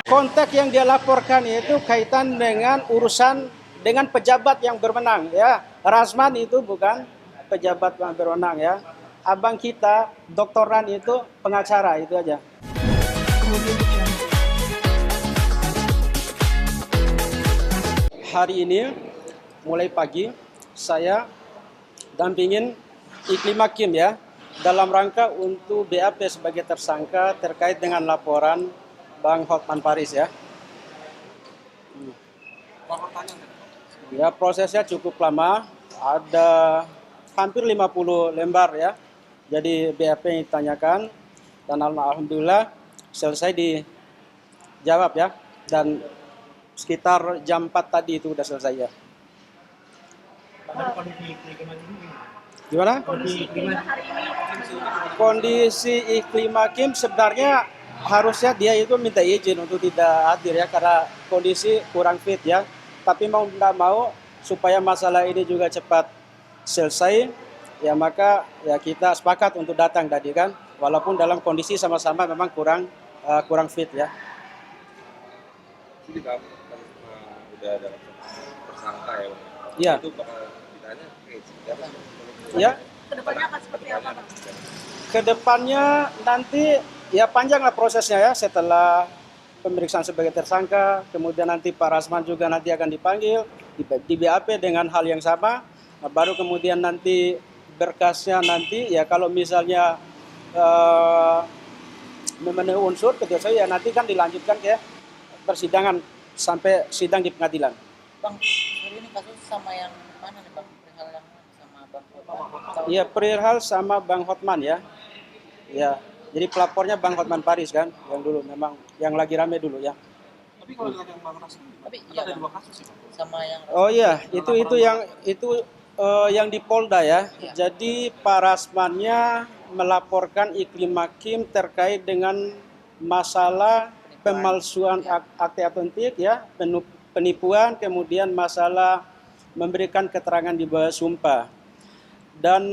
Konteks yang dia laporkan itu kaitan dengan urusan dengan pejabat yang berwenang ya. Rasman itu bukan pejabat yang berwenang ya. Abang kita, doktoran itu pengacara, itu aja. Hari ini mulai pagi saya dampingin Iklim Hakim ya dalam rangka untuk BAP sebagai tersangka terkait dengan laporan Bang Hotman Paris ya. Ya, prosesnya cukup lama, ada hampir 50 lembar ya. Jadi BAP yang ditanyakan dan alhamdulillah selesai dijawab ya. Dan sekitar jam 4 tadi itu udah selesai ya. Gimana? Kondisi Iklim Hakim sebenarnya harusnya dia itu minta izin untuk tidak hadir ya karena kondisi kurang fit ya. Tapi mau tidak mau supaya masalah ini juga cepat selesai ya, maka ya kita sepakat untuk datang tadi kan, walaupun dalam kondisi sama-sama memang kurang fit ya. Jadi kamu udah ada tersangka ya Bang? Iya. Itu bakal ditanya siapa? Ya. Kedepannya akan seperti apa Bang? Kedepannya nanti ya panjang lah prosesnya ya, setelah pemeriksaan sebagai tersangka, kemudian nanti Pak Rasman juga nanti akan dipanggil di BAP dengan hal yang sama, baru kemudian nanti berkasnya nanti ya kalau misalnya memenuhi unsur ketika ya nanti kan dilanjutkan ke persidangan sampai sidang di pengadilan. Bang, hari ini kasus sama yang mana nih Bang? Perihal yang sama Bang Hotman? Iya, perihal sama Bang Hotman ya. Ya, jadi pelapornya Bang Hotman Paris kan, yang dulu memang yang lagi rame dulu ya. Tapi kalau dengan yang Bang Rasman, Tapi kan iya ada Bang, dua kasus sih Bang. sama yang Oh iya, yang di Polda ya. Iya. Jadi Pak Rasmannya melaporkan Iklim Hakim terkait dengan masalah pemalsuan akte autentik ya, penipuan, kemudian masalah memberikan keterangan di bawah sumpah. Dan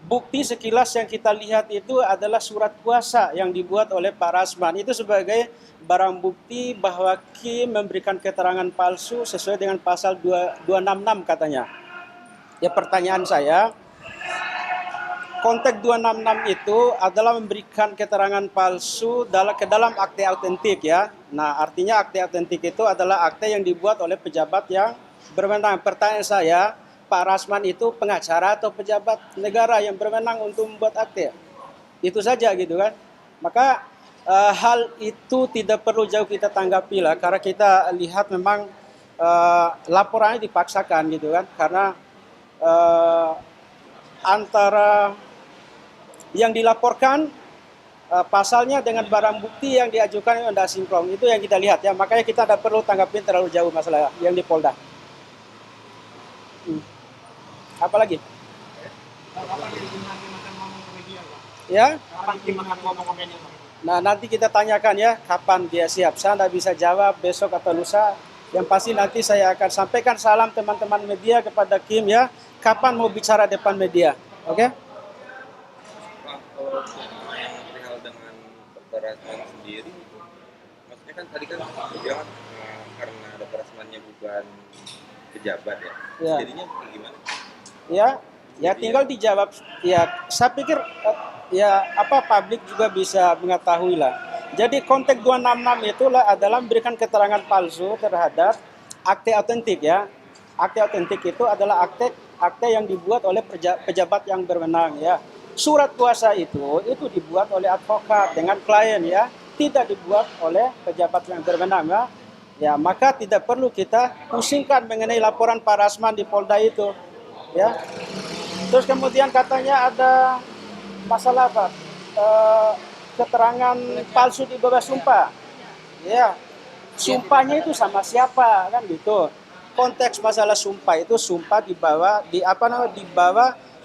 bukti sekilas yang kita lihat itu adalah surat kuasa yang dibuat oleh Pak Rasman. Itu sebagai barang bukti bahwa Kim memberikan keterangan palsu sesuai dengan pasal 266 katanya. Ya, pertanyaan saya, konteks 266 itu adalah memberikan keterangan palsu ke dalam akte autentik ya. Nah, artinya akte autentik itu adalah akte yang dibuat oleh pejabat yang berwenang. Pertanyaan saya, Pak Rasman itu pengacara atau pejabat negara yang berwenang untuk membuat akte? Itu saja gitu kan. Maka hal itu tidak perlu jauh kita tanggapi lah, karena kita lihat memang laporannya dipaksakan gitu kan, karena antara yang dilaporkan pasalnya dengan barang bukti yang diajukan yang tidak sinkron, itu yang kita lihat ya. Makanya kita tidak perlu tanggapin terlalu jauh masalah yang di Polda. Apalagi? Kapan Iklim Hakim akan ngomong ke media Bang? Ya. Kapan Iklim Hakim ngomong ke media Bang? Nah, nanti kita tanyakan ya kapan dia siap. Saya tidak bisa jawab besok atau lusa. Yang pasti nanti saya akan sampaikan salam teman-teman media kepada Kim ya. Kapan mau bicara depan media? Oke? Bang, kalau yang perihal dengan Dr. Rasman sendiri, maksudnya kan tadi kan bilang karena Dr. Rasmannya bukan pejabat ya, Ya. jadinya gimana? Ya tinggal dijawab. Ya, saya pikir ya publik juga bisa mengetahui lah. Jadi konteks 266 itulah adalah memberikan keterangan palsu terhadap akte autentik ya. Akte autentik itu adalah akte yang dibuat oleh pejabat yang berwenang ya. Surat kuasa itu dibuat oleh advokat dengan klien ya, tidak dibuat oleh pejabat yang berwenang ya. Ya, maka tidak perlu kita pusingkan mengenai laporan Pak Rasman di Polda itu ya. Terus kemudian katanya ada masalah apa? Keterangan palsu di bawah sumpah. Ya. Sumpahnya itu sama siapa kan gitu. Konteks masalah sumpah itu sumpah di bawah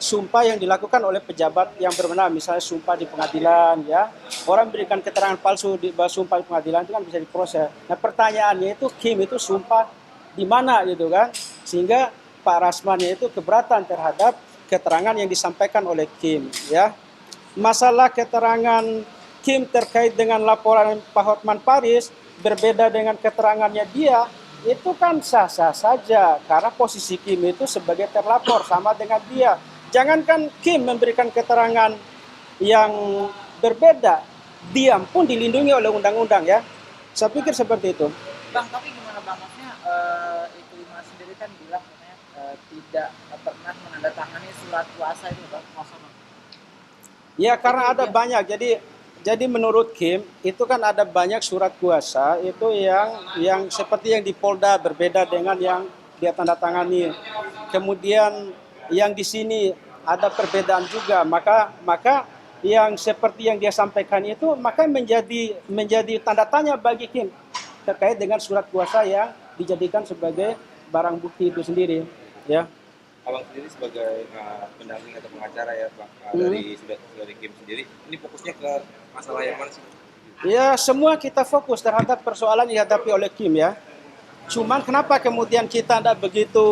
sumpah yang dilakukan oleh pejabat yang berwenang, misalnya sumpah di pengadilan ya. Orang berikan keterangan palsu di bawah sumpah di pengadilan itu kan bisa diproses. Nah, pertanyaannya itu Kim itu sumpah di mana gitu kan? Sehingga Pak Rasmannya itu keberatan terhadap keterangan yang disampaikan oleh Kim ya. Masalah keterangan Kim terkait dengan laporan Pak Hotman Paris berbeda dengan keterangannya dia, itu kan sah-sah saja karena posisi Kim itu sebagai terlapor sama dengan dia. Jangankan Kim memberikan keterangan yang berbeda, diam pun dilindungi oleh undang-undang ya. Saya pikir seperti itu. Bang, tapi gimana Bang? Maksudnya itu Mas sendiri kan bilang katanya tidak pernah menandatangani surat kuasa itu Bang. Ya karena ada banyak. Jadi menurut Kim itu kan ada banyak surat kuasa itu yang seperti yang di Polda berbeda dengan yang dia tanda tangani. Kemudian yang di sini ada perbedaan juga. Maka yang seperti yang dia sampaikan itu maka menjadi tanda tanya bagi Kim terkait dengan surat kuasa yang dijadikan sebagai barang bukti itu sendiri. Ya. Abang sendiri sebagai pendamping atau pengacara ya Pak, dari Kim sendiri, ini fokusnya ke masalah yang mana sih? Ya semua kita fokus terhadap persoalan yang dihadapi oleh Kim ya. Cuman kenapa kemudian kita tidak begitu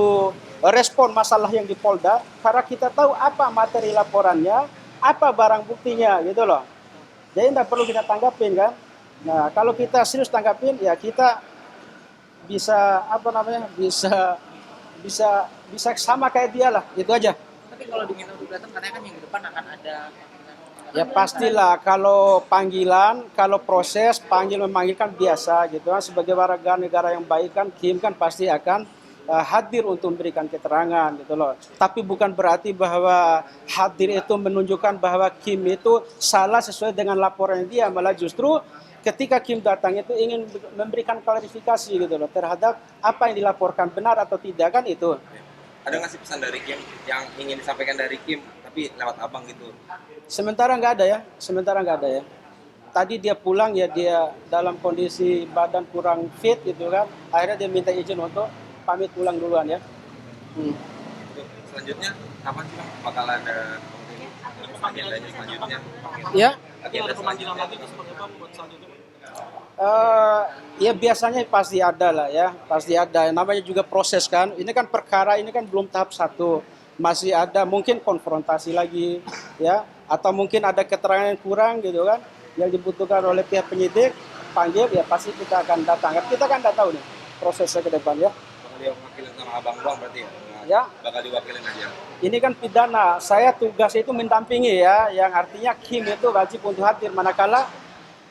respon masalah yang di Polda? Karena kita tahu apa materi laporannya, apa barang buktinya gitu loh. Jadi tidak perlu kita tanggapin kan. Nah kalau kita serius tanggapin ya kita bisa bisa sama kayak dia lah, gitu aja. Tapi kalau diminta untuk datang katanya kan minggu depan akan ada Ya pastilah kalau panggilan, kalau proses memanggilkan biasa gitu kan. Sebagai warga negara yang baik kan Kim kan pasti akan hadir untuk memberikan keterangan gitu loh. Tapi bukan berarti bahwa hadir itu menunjukkan bahwa Kim itu salah sesuai dengan laporan dia, malah justru ketika Kim datang itu ingin memberikan klarifikasi gitu loh terhadap apa yang dilaporkan benar atau tidak kan itu. Ada nggak sih pesan dari Kim yang ingin disampaikan dari Kim tapi lewat abang gitu? Sementara nggak ada ya. Tadi dia pulang ya dia dalam kondisi badan kurang fit gitu kan. Akhirnya dia minta izin untuk pamit pulang duluan ya. Untuk selanjutnya kapan sih Bang bakal ada agendanya selanjutnya? Ya. Agenda Pemanggilan selanjutnya. lagi itu seperti apa buat selanjutnya? Ya biasanya pasti ada lah ya, pasti ada. Namanya juga proses kan. Ini kan perkara ini kan belum tahap 1, masih ada mungkin konfrontasi lagi ya, atau mungkin ada keterangan yang kurang gitu kan, yang dibutuhkan oleh pihak penyidik, panggil ya pasti kita akan datang. Kita kan nggak tahu nih prosesnya ke depan ya. Bakal diwakilin sama abang doang berarti ya? Ya. Bakal diwakilin aja. Ini kan pidana, saya tugas itu mendampingi ya, yang artinya Kim itu wajib untuk hadir manakala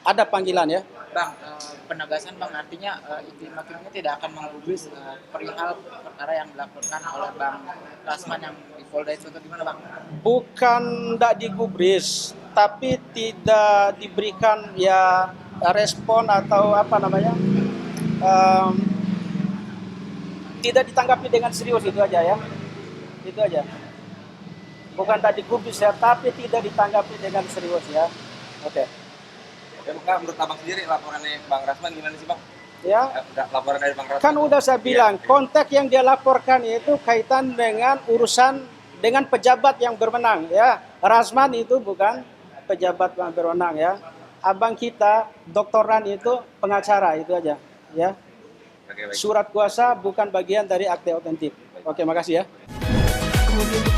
ada panggilan ya. Bang, penegasan Bang artinya Iklim Hakim ini tidak akan menggubris perihal perkara yang dilakukan oleh Bang Rasman yang di Polda itu atau gimana Bang? Bukan tidak digubris, tapi tidak diberikan ya respon atau apa namanya, tidak ditanggapi dengan serius, itu aja ya, itu aja. Bukan tidak digubris ya, tapi tidak ditanggapi dengan serius ya. Oke. Ya Bang, menurut abang sendiri laporannya Bang Rasman gimana sih Bang? Ya. Laporan dari Bang Rasman. Kan udah saya bilang, konteks yang dia laporkan itu kaitan dengan urusan dengan pejabat yang berwenang ya. Rasman itu bukan pejabat yang berwenang ya. Abang kita, doktoran itu pengacara, itu aja ya. Oke, baik. Surat kuasa bukan bagian dari akte otentik. Oke, makasih ya.